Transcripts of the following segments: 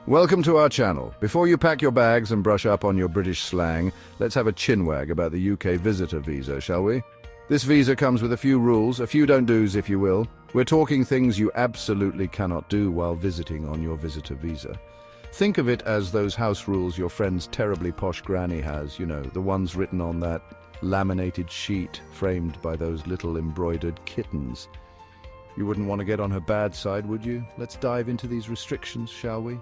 Welcome to our channel. Before you pack your bags and brush up on your British slang, let's have a chinwag about the UK visitor visa, shall we? This visa comes with a few rules, a few don't do's if you will. We're talking things you absolutely cannot do while visiting on your visitor visa. Think of it as those house rules your friend's terribly posh granny has, you know, the ones written on that laminated sheet framed by those little embroidered kittens. You wouldn't want to get on her bad side, would you? Let's dive into these restrictions, shall we?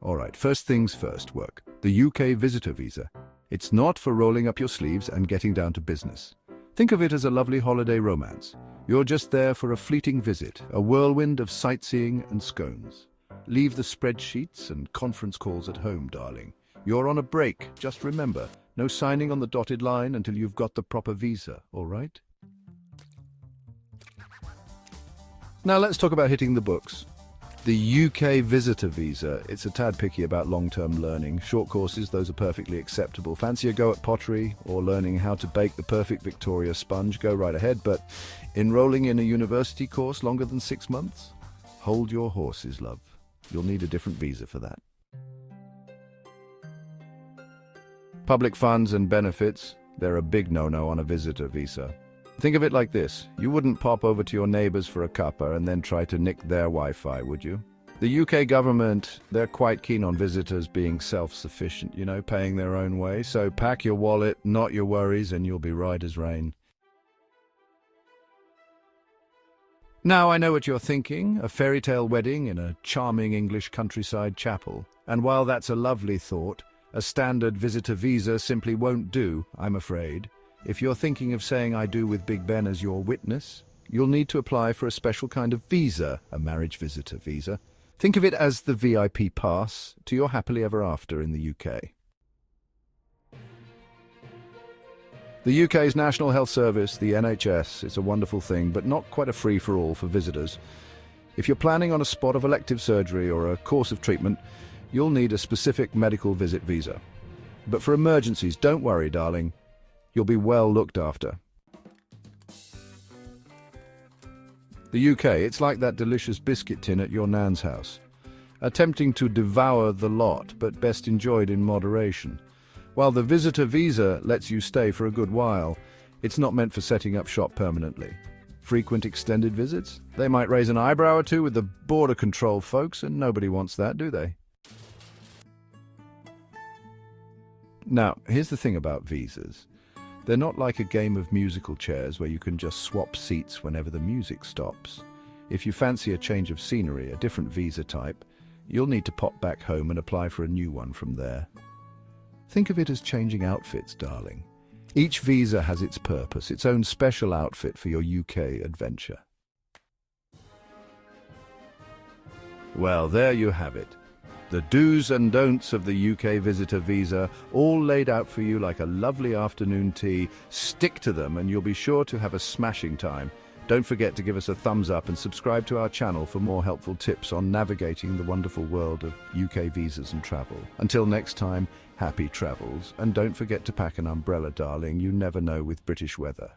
Alright, first things first, work. The UK visitor visa. It's not for rolling up your sleeves and getting down to business. Think of it as a lovely holiday romance. You're just there for a fleeting visit, a whirlwind of sightseeing and scones. Leave the spreadsheets and conference calls at home, darling. You're on a break, just remember, no signing on the dotted line until you've got the proper visa, alright? Now let's talk about hitting the books. The UK visitor visa, it's a tad picky about long-term learning. Short courses, those are perfectly acceptable. Fancy a go at pottery or learning how to bake the perfect Victoria sponge? Go right ahead, but enrolling in a university course longer than 6 months? Hold your horses, love. You'll need a different visa for that. Public funds and benefits, they're a big no-no on a visitor visa. Think of it like this. You wouldn't pop over to your neighbors for a cuppa and then try to nick their Wi-Fi, would you? The UK government, they're quite keen on visitors being self-sufficient, you know, paying their own way. So pack your wallet, not your worries, and you'll be right as rain. Now I know what you're thinking, a fairy tale wedding in a charming English countryside chapel. And while that's a lovely thought, a standard visitor visa simply won't do, I'm afraid. If you're thinking of saying I do with Big Ben as your witness, you'll need to apply for a special kind of visa, a marriage visitor visa. Think of it as the VIP pass to your happily ever after in the UK. The UK's National Health Service, the NHS, is a wonderful thing, but not quite a free-for-all for visitors. If you're planning on a spot of elective surgery or a course of treatment, you'll need a specific medical visit visa. But for emergencies, don't worry, darling. You'll be well looked after. The UK, it's like that delicious biscuit tin at your nan's house. Attempting to devour the lot, but best enjoyed in moderation. While the visitor visa lets you stay for a good while, it's not meant for setting up shop permanently. Frequent extended visits? They might raise an eyebrow or two with the border control folks, and nobody wants that, do they? Now, here's the thing about visas. They're not like a game of musical chairs where you can just swap seats whenever the music stops. If you fancy a change of scenery, a different visa type, you'll need to pop back home and apply for a new one from there. Think of it as changing outfits, darling. Each visa has its purpose, its own special outfit for your UK adventure. Well, there you have it. The do's and don'ts of the UK visitor visa, all laid out for you like a lovely afternoon tea. Stick to them and you'll be sure to have a smashing time. Don't forget to give us a thumbs up and subscribe to our channel for more helpful tips on navigating the wonderful world of UK visas and travel. Until next time, happy travels. And don't forget to pack an umbrella, darling. You never know with British weather.